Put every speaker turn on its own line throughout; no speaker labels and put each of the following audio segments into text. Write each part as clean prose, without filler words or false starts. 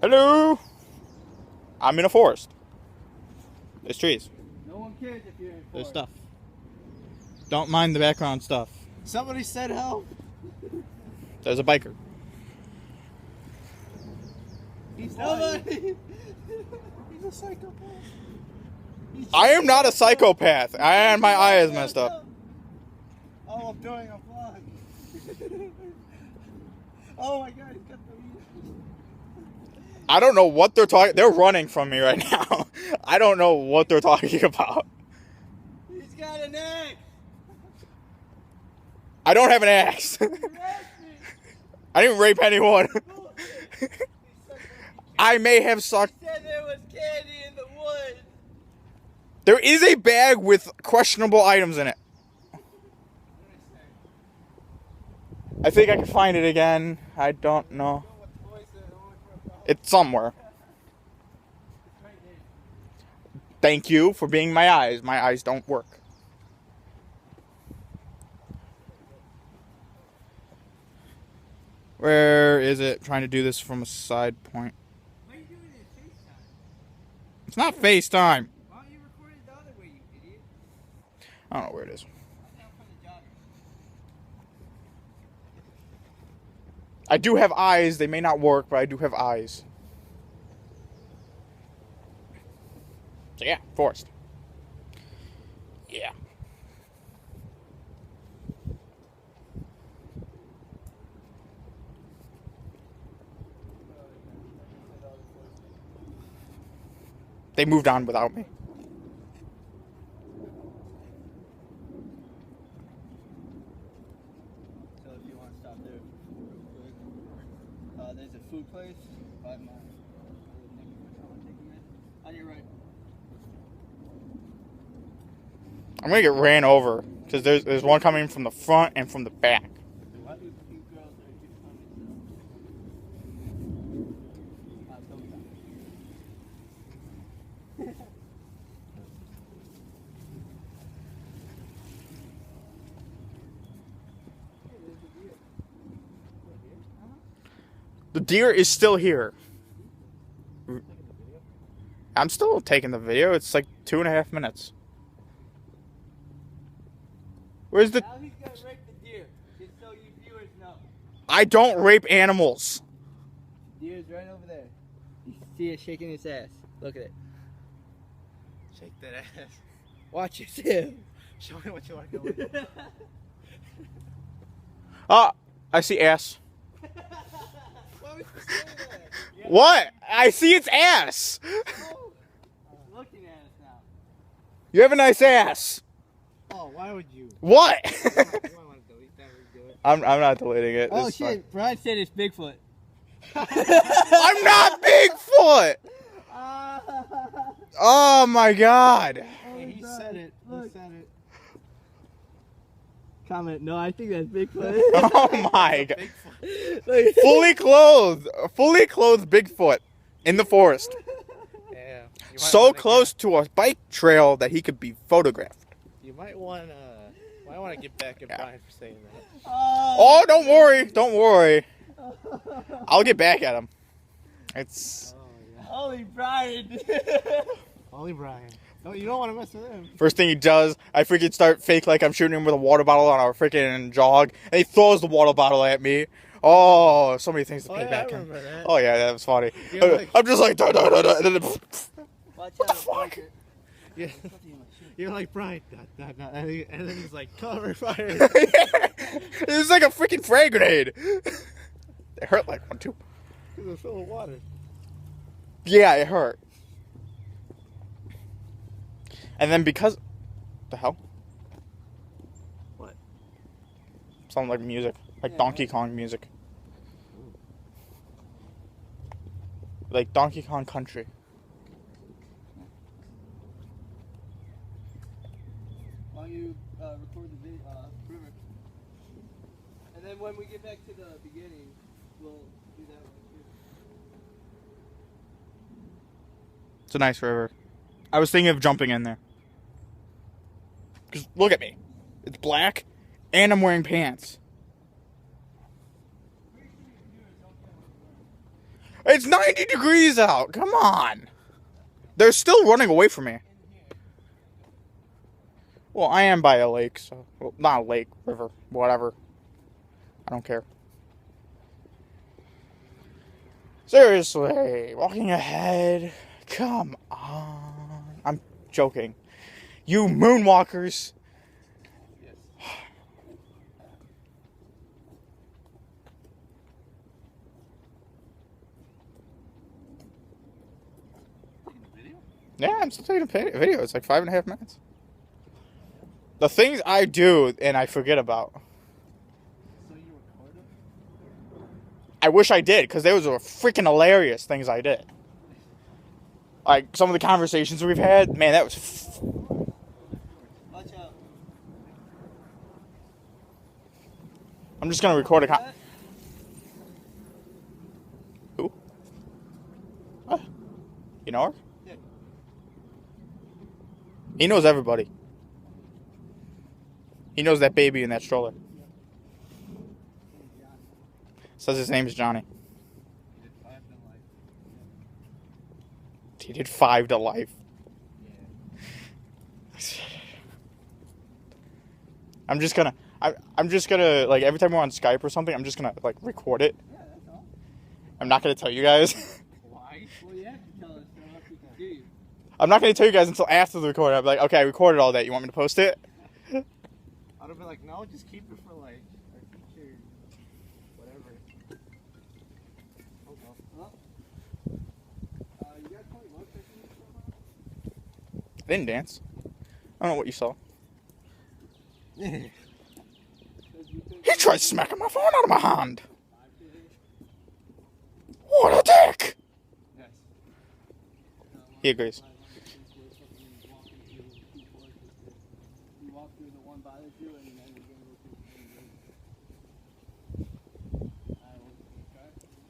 Hello. I'm in a forest. There's trees.
No one cares if you're in
There's
forest.
stuff. Don't mind the background stuff.
Somebody said help.
There's a biker.
He's nobody. He's a psychopath.
I am not a psychopath. And my eye is messed up.
Oh, I'm doing a vlog. Oh my god, he's got the weed.
I don't know what they're talking. They're running from me right now. I don't know what they're talking about.
He's got an axe.
I don't have an axe. I didn't rape anyone. I may have sucked.
He said there was candy in the woods.
There is a bag with questionable items in it. I think I can find it again. I don't know. It's somewhere. Thank you for being my eyes. My eyes don't work. Where is it? Trying to do this from a side point.
Why are you doing it FaceTime?
It's not FaceTime.
Why don't you record it the other way, you idiot?
I don't know where it is. I do have eyes. They may not work, but I do have eyes. So yeah, forest. Yeah. They moved on without me.
So if you want to stop there real quick, there's a food place 5 miles. On your right.
I'm gonna get ran over because there's one coming from the front and from the back.
Why do two girls that are just
The deer is still here. I'm still taking the video. It's like 2.5 minutes. Where's the...
Now he's gonna rape the deer, just so you viewers know.
I don't rape animals.
Deer's right over there. You see it shaking its ass. Look at it. Shake that ass. Watch it too. Show me what you want to go with.
Ah, I see ass.
Why would you say that?
What? I see its ass.
Oh, I'm looking at us now.
You have a nice ass.
Oh, why would you?
What?
You might want to delete that or do it.
I'm not deleting it.
Oh
It's
shit,
fine.
Brian said it's Bigfoot.
I'm not Bigfoot. Oh my god.
Yeah, he said it. He said it. Comment. No, I think that's Bigfoot.
Oh my god.
Look.
Fully clothed Bigfoot in the forest.
Yeah.
So close to a bike trail that he could be photographed.
You might want to get back at Brian for saying that.
Oh, don't worry. Don't worry. I'll get back at him. It's
Holy Brian. Holy Brian. No, you don't want to mess with him.
first thing he does, I freaking start fake like I'm shooting him with a water bottle on a freaking jog, and he throws the water bottle at me. Oh, so many things to pay back.
I remember that.
Oh yeah, that was funny.
You're like-
I'm just like, da, da, da, da, and then
What
the fuck?
Yeah. You're like Brian. And then he's like, cover fire.
It was like a freaking frag grenade. It hurt like one too.
It was full of water.
Yeah, it hurt. And then because... The hell?
What?
Sounded like music. Like
Yeah,
Donkey Kong music. Like Donkey Kong Country.
Why don't you record the video, river? And then when we get back to the beginning, we'll do that one too.
It's a nice river. I was thinking of jumping in there. Because look at me. It's black, and I'm wearing pants. It's 90 degrees out. Come on. They're still running away from me. Well, I am by a lake, so... Well, not a lake, river, whatever. I don't care. Seriously, walking ahead. Come on. I'm joking. You moonwalkers.
Yes. Video?
Yeah, I'm still taking a video. It's like 5.5 minutes. The things I do and I forget about.
So you record them?
I wish I did, because those were freaking hilarious things I did. Like, some of the conversations we've had, man, that was...
Watch out.
I'm just going to record a... Who? What? You know her?
Yeah.
He knows everybody. He knows that baby in that stroller. Says his name is Johnny. He did 5 to life. I'm just gonna, like, every time we're on Skype or something, I'm just gonna, like, record it.
Yeah, that's all.
I'm not gonna tell you guys.
Why? Well, you have to tell us so else we can do you.
I'm not gonna tell you guys until after the recording. I'll be like, okay, I recorded all that. You want me to post it?
I'd have been like, no, just keep it for like our future, whatever. Oh well. You got 20 bucks I can use somehow?
I didn't dance. I don't know what you saw.
Yeah.
He tried smacking my phone out of my hand. What a dick!
Yes.
He agrees.
You walk through the one bothers you and then you're going to go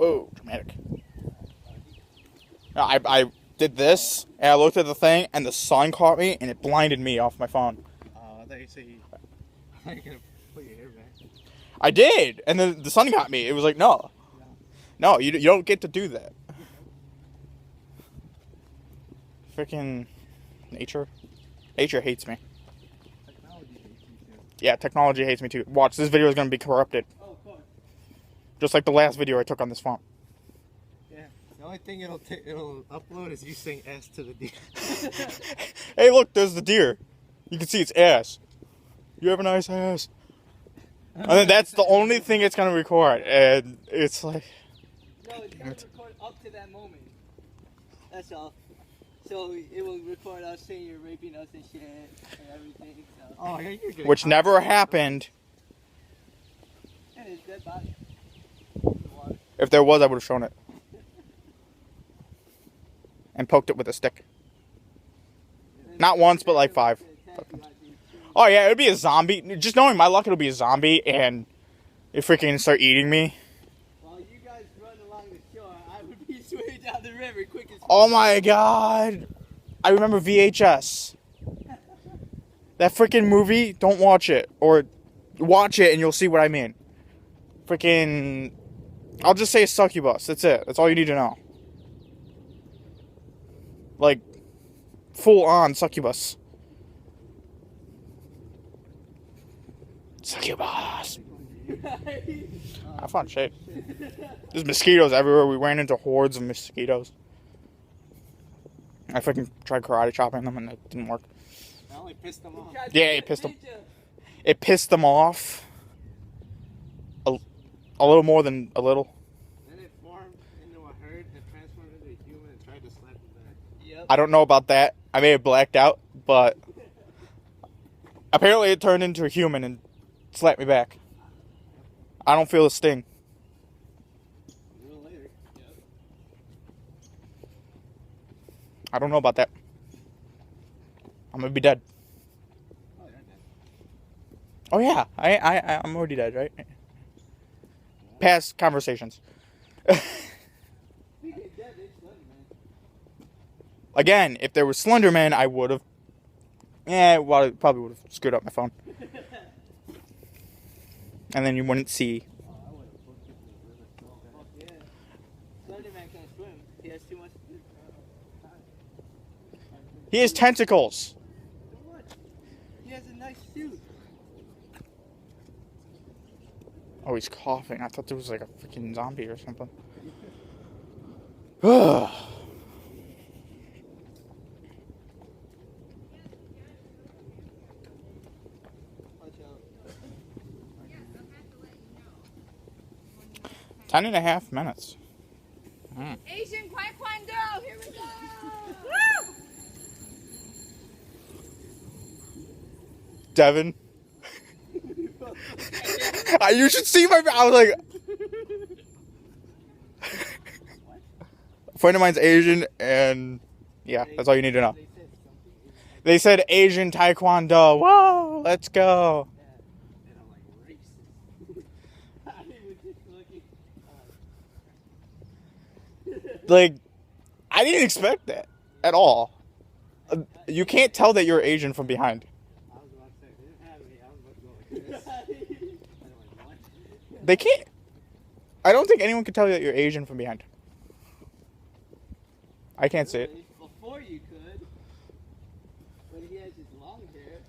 Whoa, dramatic. No, I did this, and I looked at the thing, and the sun caught me, and it blinded me off my phone.
I thought you said you were going to put your hair back.
I did, and then the sun got me. It was like, no. No, you don't get to do that. Freaking nature. Nature hates me.
Technology hates you too.
Yeah, technology hates me too. Watch, this video is going to be corrupted.
Oh, of course.
Just like the last video I took on this phone.
Yeah. The only thing it'll upload is you saying ass to the deer.
Hey, look, there's the deer. You can see its ass. You have a nice ass. And then that's the only thing it's going to record. And it's like...
No, it's going to record up to that moment. That's all. So it will record us saying you're raping us and shit and everything. So. Oh, yeah, you're good.
Which never happened.
And his dead body.
If there was, I would have shown it. And poked it with a stick. Not once, but like 5. Oh yeah, it would be a zombie. Just knowing my luck, it'll be a zombie, and it freaking start eating me.
While you guys run along the shore, I would be swimming down the river quick as
Oh my god. I remember VHS. That freaking movie, don't watch it. Or watch it and you'll see what I mean. Freaking... I'll just say succubus. That's it. That's all you need to know. Like, full-on succubus. Succubus. I found shit. There's mosquitoes everywhere. We ran into hordes of mosquitoes. I freaking tried karate chopping them and it didn't work.
I only pissed them off.
Yeah, it pissed them. It pissed them off. A little more than a little.
Then it formed into a herd and transformed into a human and tried to slap him back. Yep.
I don't know about that. I may have blacked out, but apparently it turned into a human and slapped me back. I don't feel a sting.
A little later. Yep.
I don't know about that. I'm gonna be dead.
Oh, you're dead.
Oh yeah, I'm already dead, right? Past conversations. Again, if there was Slenderman, I would have. Well, I probably would have screwed up my phone. And then you wouldn't see.
Oh, I would have booked it to the river. Oh, yeah. Slenderman can't swim. He has too much time.
He has tentacles.
So what? He has a nice suit.
Oh, he's coughing. I thought there was like a freaking zombie or something. Ugh.
Watch out.
10.5 minutes.
Asian Taekwondo, here we go!
Devin. You should see my. I was like. A friend of mine's Asian, and yeah, that's all you need to know. They said Asian Taekwondo. Whoa, let's go.
And I'm like, racist. I was just looking.
Like, I didn't expect that at all. You can't tell that you're Asian from behind.
I was about to say, they didn't have me. I was about to go like this. I'm like, what?
They can't. I don't think anyone can tell that you're Asian from behind. I can't see it.
Really? Before you could. When he has his long hair.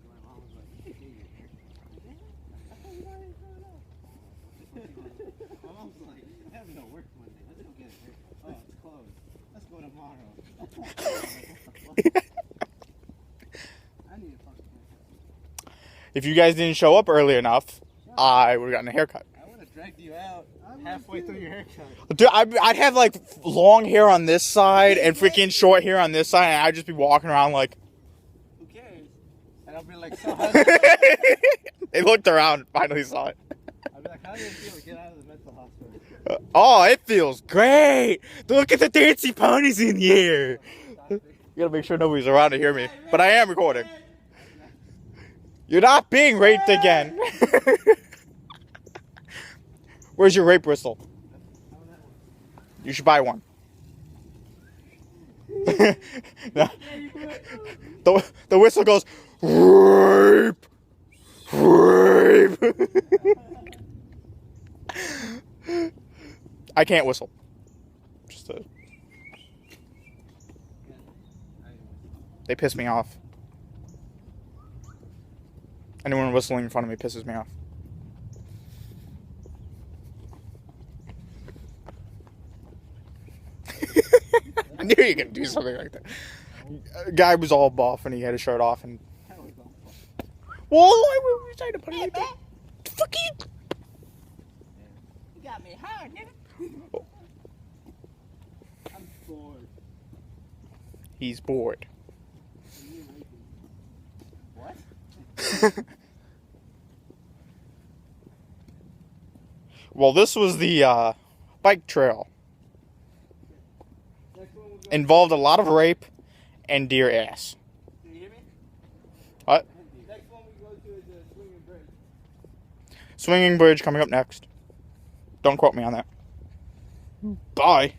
My mom was like, you should get your hair. I thought you wanted to grow it out. My mom's like, I have no work Monday. Let's go get a haircut. Oh, it's closed. Let's go tomorrow. I'm like, what the fuck? I need a fucking haircut.
If you guys didn't show up early enough, I would have gotten a haircut.
I would have dragged you out halfway through your haircut.
Dude, I'd have like long hair on this side and freaking short hair on this side, and I'd just be walking around like.
Who cares? And I'll be like, so how's it?
They looked around, and finally saw it.
I'll be like, how do you feel to get out of the mental hospital?
Oh, it feels great! Look at the dancing ponies in here. You gotta make sure nobody's around to hear me, but I am recording. You're not being raped again. Where's your rape whistle? You should buy one. No. The whistle goes rape, rape. I can't whistle. Just they piss me off. Anyone whistling in front of me pisses me off. I knew you were gonna do something like that. Guy was all buff and he had his shirt off and. Well, why were we trying to put it like that? Fuck you!
You got me hard, nigga.
I'm bored.
He's bored.
What?
Well, this was the bike trail. Involved a lot of rape and deer ass.
Can you hear me?
What?
Next one we go to is a swinging bridge.
Swinging bridge coming up next. Don't quote me on that. Bye.